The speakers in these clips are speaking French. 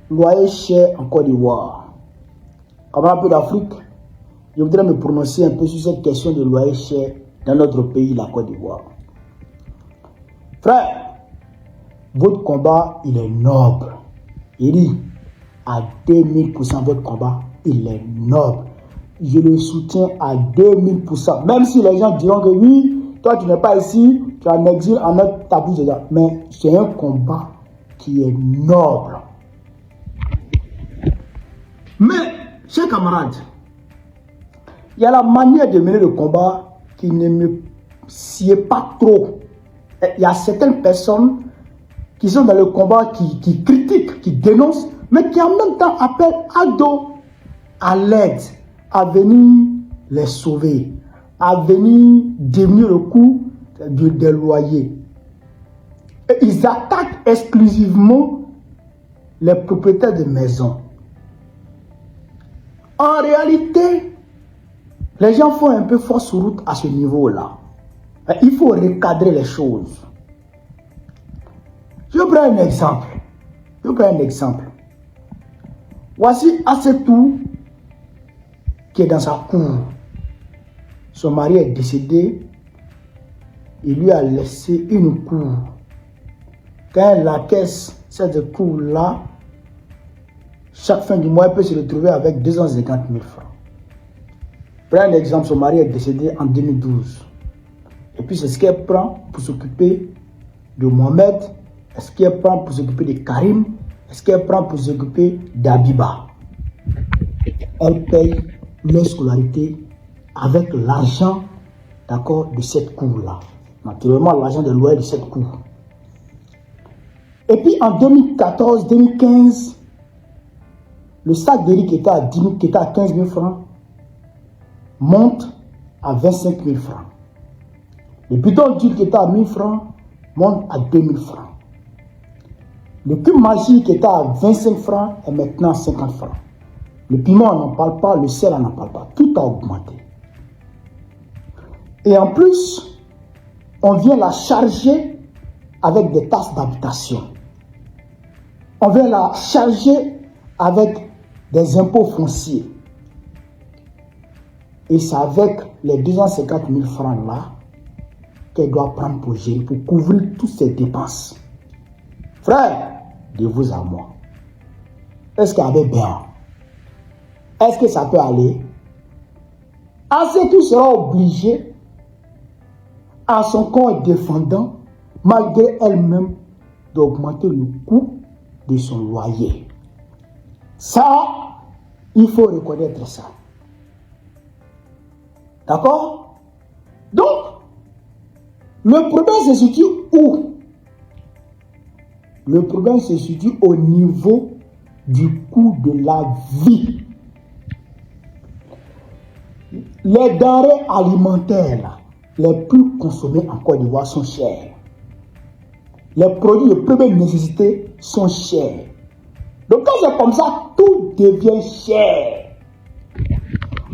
loyer cher en Côte d'Ivoire. Comme un peu d'Afrique, je voudrais me prononcer un peu sur cette question de loyer cher dans notre pays, la Côte d'Ivoire. Frère, votre combat, il est noble. Il dit à 2000% votre combat, il est noble. Je le soutiens à 2000%. Même si les gens diront que oui, toi tu n'es pas ici, tu es en exil, en notre tabou déjà. Mais c'est un combat qui est noble. Mais, chers camarades, il y a la manière de mener le combat qui ne me sied pas trop. Il y a certaines personnes qui sont dans le combat, qui critiquent, qui dénoncent, mais qui en même temps appellent à l'aide, à venir les sauver, à venir diminuer le coût des loyers. Et ils attaquent exclusivement les propriétaires de maisons. En réalité, les gens font un peu fausse route à ce niveau-là. Il faut recadrer les choses. Je prends un exemple. Voici Assetou qui est dans sa cour. Son mari est décédé. Il lui a laissé une cour. Quand elle encaisse cette cour-là, chaque fin du mois, elle peut se retrouver avec 250 000 francs. Prenez un exemple, son mari est décédé en 2012. Et puis c'est ce qu'elle prend pour s'occuper de Mohamed, est-ce qu'elle prend pour s'occuper de Karim, est-ce qu'elle prend pour s'occuper d'Abiba. Elle paye leur scolarité avec l'argent, d'accord, de cette cour-là. Naturellement, l'argent de loyer de cette cour. Et puis en 2014-2015, le sac de riz qui était à 10 000, qui était à 15 000 francs, monte à 25 000 francs. Le bidon d'huile qui était à 1 000 francs monte à 2 000 francs. Le cube magique qui était à 25 francs est maintenant à 50 francs. Le piment, on n'en parle pas, le sel, on n'en parle pas. Tout a augmenté. Et en plus, on vient la charger avec des taxes d'habitation. On vient la charger avec des impôts fonciers. Et c'est avec les 250 000 francs là qu'elle doit prendre pour gérer, pour couvrir toutes ses dépenses. Frère, de vous à moi, est-ce qu'elle avait bien? Est-ce que ça peut aller? Assetou sera obligé, à son corps défendant, malgré elle-même, d'augmenter le coût de son loyer. Ça, il faut reconnaître ça. D'accord? Donc, le problème se situe où? Le problème se situe au niveau du coût de la vie. Les denrées alimentaires les plus consommées en Côte d'Ivoire sont chers. Les produits de première nécessité sont chers. Donc quand c'est comme ça, tout devient cher.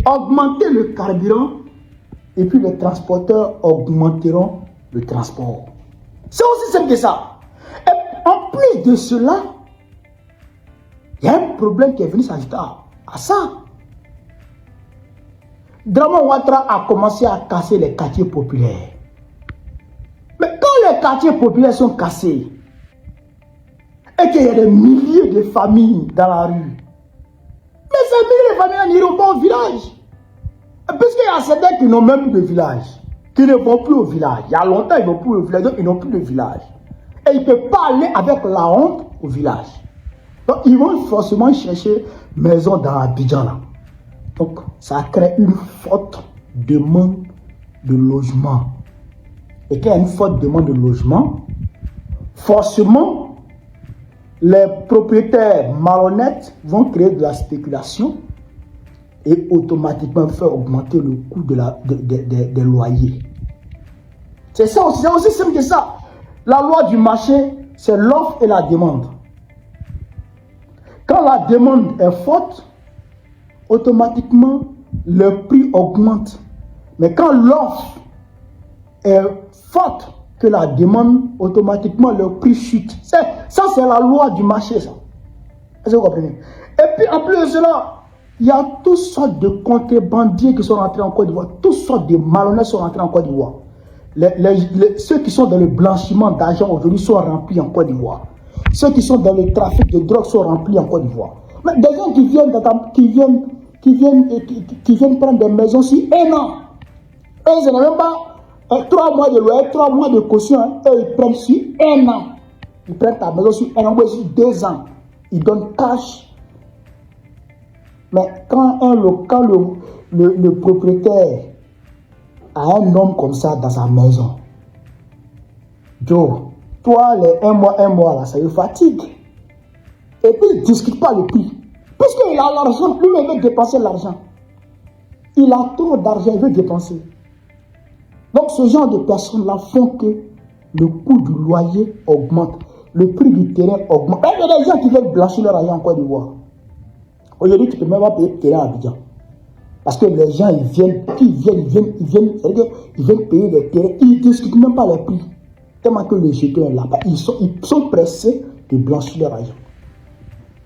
Augmenter le carburant et puis les transporteurs augmenteront le transport. C'est aussi simple que ça. Et en plus de cela, il y a un problème qui est venu s'ajouter à ça. Draman Ouattara a commencé à casser les quartiers populaires. Mais quand les quartiers populaires sont cassés, et qu'il y a des milliers de familles dans la rue, mais ces milliers de familles n'iront pas au village. Puisqu'il y a certains qui n'ont même plus de village, qui ne vont plus au village. Il y a longtemps, ils ne vont plus au village, donc ils n'ont plus de village. Et ils ne peuvent pas aller avec la honte au village. Donc ils vont forcément chercher maison dans Abidjan là. Donc ça crée une forte demande de logement. Et quand il y a une forte demande de logement, forcément, les propriétaires malhonnêtes vont créer de la spéculation et automatiquement faire augmenter le coût des loyers. C'est ça aussi, c'est aussi simple que ça. La loi du marché, c'est l'offre et la demande. Quand la demande est forte, automatiquement, le prix augmente. Mais quand l'offre est forte que la demande, automatiquement, le prix chute. Ça, c'est la loi du marché, ça. Est-ce que vous comprenez? Et puis en plus de cela, il y a toutes sortes de contrebandiers qui sont rentrés en Côte d'Ivoire. Toutes sortes de malhonnêtes sont rentrés en Côte d'Ivoire. Ceux qui sont dans le blanchiment d'argent aujourd'hui sont remplis en Côte d'Ivoire. Ceux qui sont dans le trafic de drogue sont remplis en Côte d'Ivoire. Mais des gens qui viennent prendre des maisons sur 1 an. Eux, ce n'est même pas 3 mois de loyer, 3 mois de caution. Hein. Eux, ils prennent sur 1 an. Ils prennent ta maison sur 1 an, ou sur 2 ans. Ils donnent cash. Mais quand le propriétaire a un homme comme ça dans sa maison, Joe, toi, les 1 mois là, ça lui fatigue. Et puis, il ne discute pas le prix. Parce qu'il a l'argent, lui-même il veut dépenser l'argent. Il a trop d'argent, il veut dépenser. Donc, ce genre de personnes-là font que le coût du loyer augmente, le prix du terrain augmente. Il y a des gens qui veulent blanchir leur argent en Côte d'Ivoire. Aujourd'hui, tu ne peux même pas payer le terrain à Abidjan. Parce que les gens, ils viennent payer les terrains, ils ne discutent même pas les prix. Tellement que les jeteurs là-bas, ils sont pressés de blanchir leur argent.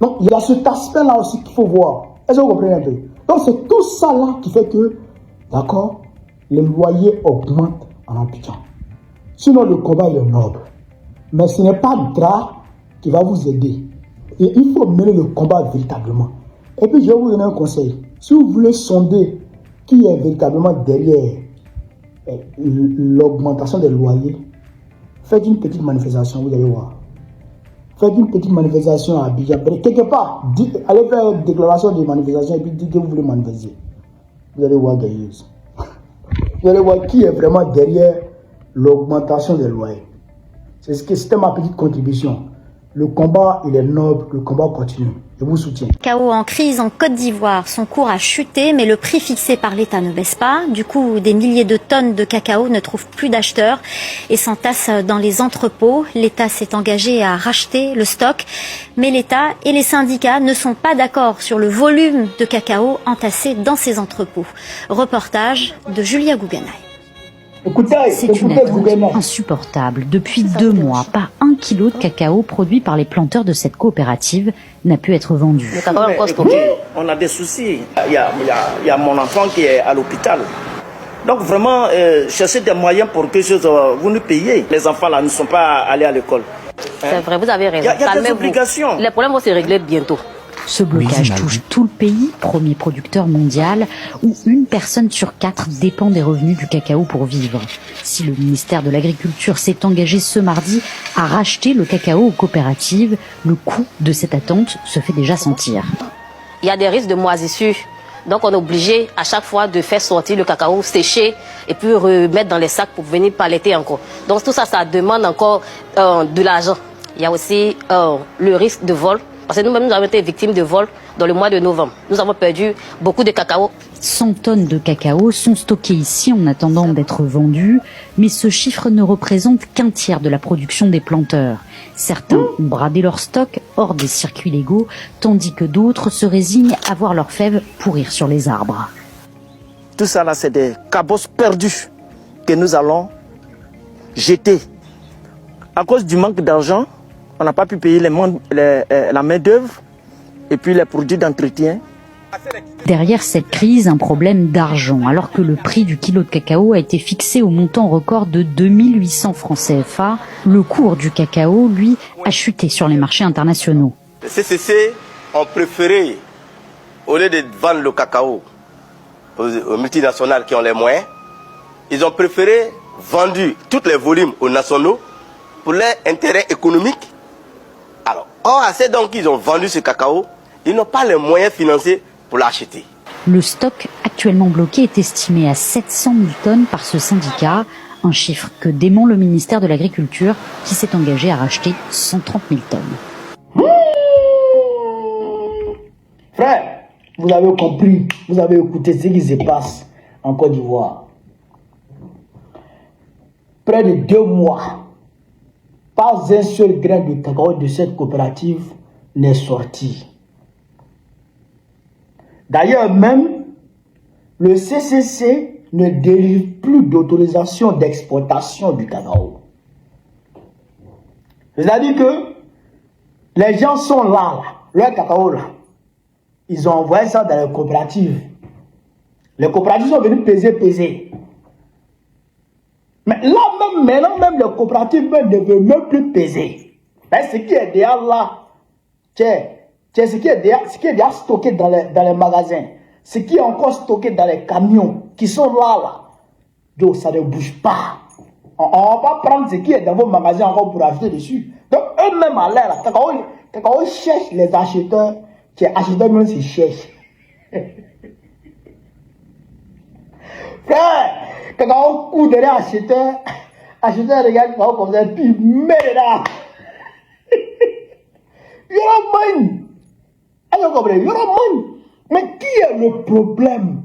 Donc, il y a cet aspect-là aussi qu'il faut voir. Est-ce que vous comprenez un peu? Donc, c'est tout ça là qui fait que, d'accord, les loyers augmentent en Abidjan. Sinon, le combat il est noble. Mais ce n'est pas Dra qui va vous aider. Et il faut mener le combat véritablement. Et puis, je vais vous donner un conseil. Si vous voulez sonder qui est véritablement derrière l'augmentation des loyers, faites une petite manifestation, vous allez voir. Faites une petite manifestation à Abidjan. Quelque part, allez faire une déclaration de manifestation et puis dites que vous voulez manifester. Vous allez voir derrière. Vous allez voir qui est vraiment derrière l'augmentation des loyers. C'était ma petite contribution. Le combat, il est noble, le combat continue. Je vous soutiens. Cacao en crise en Côte d'Ivoire. Son cours a chuté, mais le prix fixé par l'État ne baisse pas. Du coup, des milliers de tonnes de cacao ne trouvent plus d'acheteurs et s'entassent dans les entrepôts. L'État s'est engagé à racheter le stock, mais l'État et les syndicats ne sont pas d'accord sur le volume de cacao entassé dans ces entrepôts. Reportage de Julia Gouganay. C'est une attente insupportable. Depuis 2 mois, pas 1 kilo de cacao produit par les planteurs de cette coopérative n'a pu être vendu. On a des soucis. Il y a mon enfant qui est à l'hôpital. Donc vraiment, cherchez des moyens pour que vous nous payiez. Les enfants là ne sont pas allés à l'école. C'est vrai, vous avez raison. Il y a des obligations. Les problèmes vont se régler bientôt. Ce blocage touche tout le pays, premier producteur mondial, où 1 personne sur 4 dépend des revenus du cacao pour vivre. Si le ministère de l'Agriculture s'est engagé ce mardi à racheter le cacao aux coopératives, le coût de cette attente se fait déjà sentir. Il y a des risques de moisissure. Donc on est obligé à chaque fois de faire sortir le cacao séché et puis remettre dans les sacs pour venir paletter encore. Donc tout ça, ça demande encore de l'argent. Il y a aussi le risque de vol. Parce que nous-mêmes, nous avons été victimes de vols dans le mois de novembre. Nous avons perdu beaucoup de cacao. 100 tonnes de cacao sont stockées ici en attendant d'être vendues, mais ce chiffre ne représente qu'1 tiers de la production des planteurs. Certains ont bradé leur stock hors des circuits légaux, tandis que d'autres se résignent à voir leurs fèves pourrir sur les arbres. Tout ça là, c'est des cabosses perdus que nous allons jeter. À cause du manque d'argent, on n'a pas pu payer la main-d'œuvre et puis les produits d'entretien. Derrière cette crise, un problème d'argent. Alors que le prix du kilo de cacao a été fixé au montant record de 2800 francs CFA, le cours du cacao, lui, a chuté sur les marchés internationaux. Les CCC ont préféré, au lieu de vendre le cacao aux multinationales qui ont les moyens, ils ont préféré vendre tous les volumes aux nationaux pour leur intérêt économique. Alors, assez donc ils ont vendu ce cacao, ils n'ont pas les moyens financiers pour l'acheter. Le stock actuellement bloqué est estimé à 700 000 tonnes par ce syndicat, un chiffre que dément le ministère de l'Agriculture qui s'est engagé à racheter 130 000 tonnes. Frère, vous avez compris, vous avez écouté ce qui se passe en Côte d'Ivoire. Près de 2 mois. Pas un seul grain de cacao de cette coopérative n'est sorti. D'ailleurs même, le CCC ne délivre plus d'autorisation d'exportation du cacao. C'est-à-dire que les gens sont là, le cacao là, ils ont envoyé ça dans les coopératives. Les coopératives sont venues peser. Mais là même, maintenant même les coopératives ne veulent même plus peser. Mais ce qui est derrière là, c'est ce qui est déjà stocké dans les magasins. Ce qui est encore stocké dans les camions qui sont là. Donc ça ne bouge pas. On ne va pas prendre ce qui est dans vos magasins encore pour acheter dessus. Donc eux-mêmes à l'air, Cacao cherche les acheteurs, les acheteurs même se cherchent. Frère, Cacao court derrière acheteur regarde Cacao comme ça, puis il met dedans. Mais qui est le problème?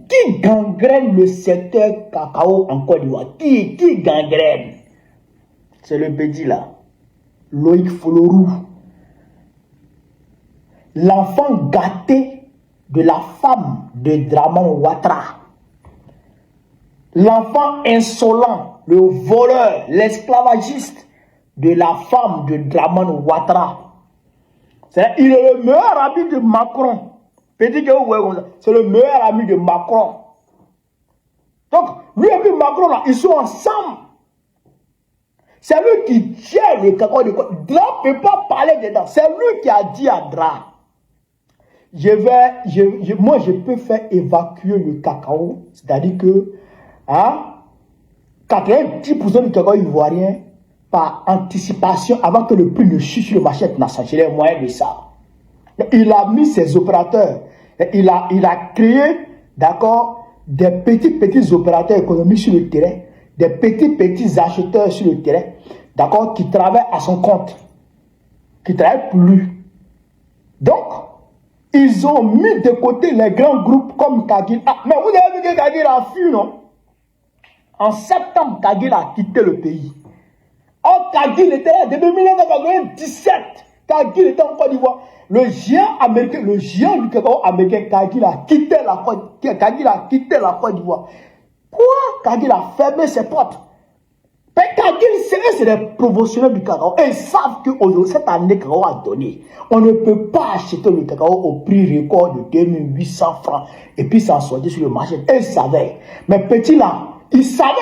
Qui gangrène le secteur cacao en Côte d'Ivoire? Qui gangrène? C'est le petit là, Loïc Folorou. L'enfant gâté de la femme de Dramane Ouattara. L'enfant insolent, le voleur, l'esclavagiste de la femme de Dramane Ouattara. Il est le meilleur ami de Macron. Petit que vous voyez comme ça, c'est le meilleur ami de Macron. Donc, lui et puis Macron, là, ils sont ensemble. C'est lui qui gère le cacao de Côte. Dra ne peut pas parler dedans. C'est lui qui a dit à Dra, moi, je peux faire évacuer le cacao. C'est-à-dire que 90% du cacao ivoirien, par anticipation, avant que le prix ne chute sur le marché international, j'ai les moyens de ça. Il a mis ses opérateurs, il a créé, d'accord, des petits opérateurs économiques sur le terrain, des petits acheteurs sur le terrain, d'accord, qui travaillent à son compte, qui travaillent pour lui. Donc, ils ont mis de côté les grands groupes comme Kagil. Ah, mais vous avez vu que Kagil a fui, non? En septembre, Kagil a quitté le pays. Oh, Kagil était là depuis 1997. Kagil était en Côte d'Ivoire. Le géant américain, le géant du cacao américain, Kagil a quitté la Côte d'Ivoire. Pourquoi Kagil a fermé ses portes? Mais Kagil, c'est des professionnels du cacao. Et ils savent qu'aujourd'hui, cette année, le cacao a donné. On ne peut pas acheter le cacao au prix record de 2800 francs et puis s'en sortir sur le marché. Et ils savaient. Mais petit là, il savait.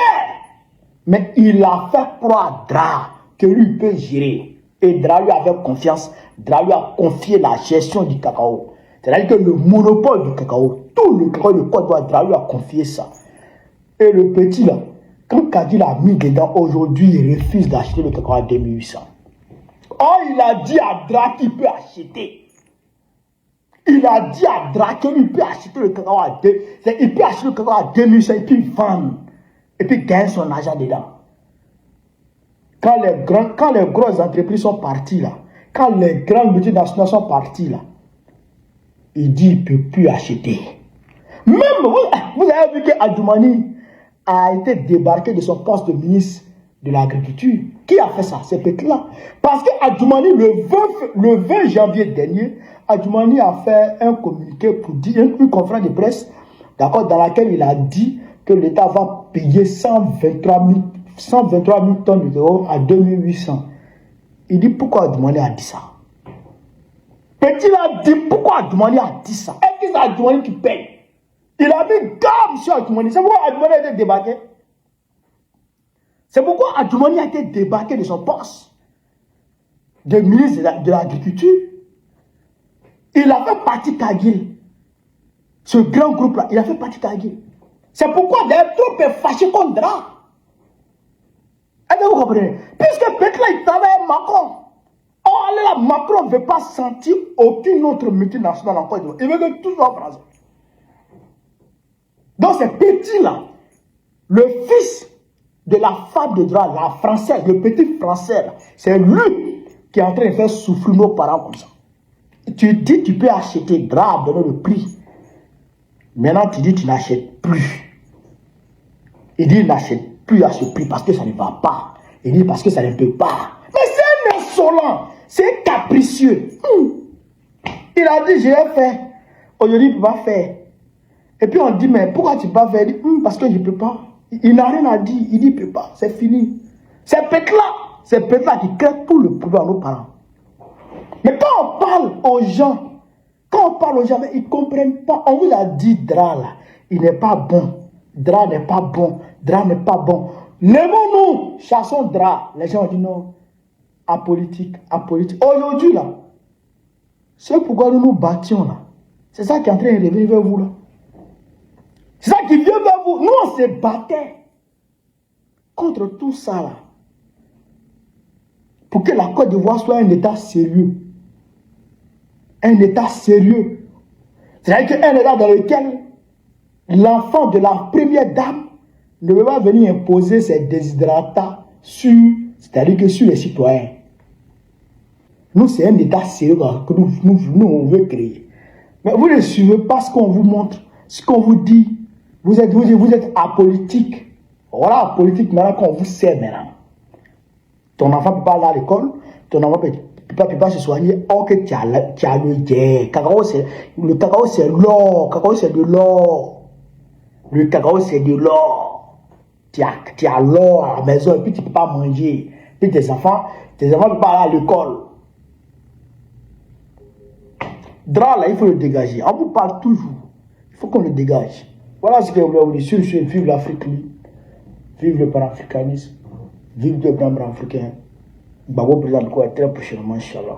Mais il a fait croire à Dra que lui peut gérer. Et Dra lui avait confiance. Dra lui a confié la gestion du cacao. C'est-à-dire que le monopole du cacao, tout le cacao de Côte d'Ivoire, Dra lui a confié ça. Et le petit là, quand Kagil a mis dedans, aujourd'hui, il refuse d'acheter le cacao à 2800. Oh, il a dit à Dra qu'il peut acheter. Il a dit à Dra qu'il peut acheter le cacao à 2800. Il peut acheter le cacao à 2800 et puis vendre. Et puis gagner son argent dedans. Quand les grosses entreprises sont parties là, quand les grandes multinationales sont parties là, il dit qu'il ne peut plus acheter. Même, vous avez vu que Adjoumani a été débarqué de son poste de ministre de l'Agriculture. Qui a fait ça? C'est Pétla. Parce que Adjoumani, le 20 janvier dernier, Adjoumani a fait un communiqué pour dire, une conférence de presse, d'accord, dans laquelle il a dit que l'État va payer 123 000 tonnes de cacao à 2800. Il dit pourquoi Adjoumani a dit ça? Petit a dit pourquoi Adjoumani a dit ça? Est-ce que c'est Adjoumani qui paye? Il a mis gamme sur Adjoumani. C'est pourquoi Adjoumani a été débarqué. C'est pourquoi Adjoumani a été débarqué de son poste de ministre de l'Agriculture. Il a fait partie Kagil. Ce grand groupe-là, il a fait partie Kagil. C'est pourquoi les troupes sont fâchées contre Dra. Est-ce que vous comprenez? Puisque peut-être là, il travaille avec Macron. Or, là, Macron ne veut pas sentir aucune autre multinationale en Côte d'Ivoire. Il veut que tout soit français. Donc, ce petit-là, le fils de la femme de Dra, la française, le petit français, c'est lui qui est en train de faire souffrir nos parents comme ça. Tu dis tu peux acheter Dra, donner le prix. Maintenant, tu dis tu n'achètes plus. Il dit il n'achète plus à ce prix parce que ça ne va pas. Il dit parce que ça ne peut pas. Mais c'est un insolent, c'est capricieux. Il a dit je l'ai fait. Aujourd'hui, il ne peut pas faire. Et puis on dit, mais pourquoi tu ne peux pas faire? Il dit, parce que je ne peux pas. Il n'a rien à dire. Il dit, il ne peut pas. C'est fini. C'est Pétla qui crée tout le problème à nos parents. Mais quand on parle aux gens, mais ils ne comprennent pas. On vous a dit Dra là, il n'est pas bon. Dra n'est pas bon. Dra n'est pas bon. Lèvons-nous, chassons Dra. Les gens ont dit non. Apolitique. Aujourd'hui là, c'est pourquoi nous nous battions là. C'est ça qui est en train de revenir vers vous là. C'est ça qui vient vers vous. Nous on se battait contre tout ça là. Pour que la Côte d'Ivoire soit un État sérieux. Un État sérieux. C'est-à-dire qu'un État dans lequel l'enfant de la première dame ne peut pas venir imposer ses déshydratats sur, c'est-à-dire que sur les citoyens. Nous, c'est un État sérieux que nous on veut créer. Mais vous ne suivez pas ce qu'on vous montre, ce qu'on vous dit. Vous êtes apolitique. Voilà, apolitique maintenant qu'on vous sert maintenant. Ton enfant ne peut pas aller à l'école, ton enfant ne peut pas se soigner, or que tu as le guerre. Le cacao c'est l'or, cacao c'est de l'or. Le cacao c'est de l'or. Tu as l'or à la maison et puis tu ne peux pas manger. Puis tes enfants ne peuvent pas aller à l'école. Dra là, il faut le dégager. On vous parle toujours. Il faut qu'on le dégage. Voilà ce que vous voulez dire. Vive l'Afrique, vive le panafricanisme, vive le développement africain. Babo président de quoi très prochainement, Inch'Allah.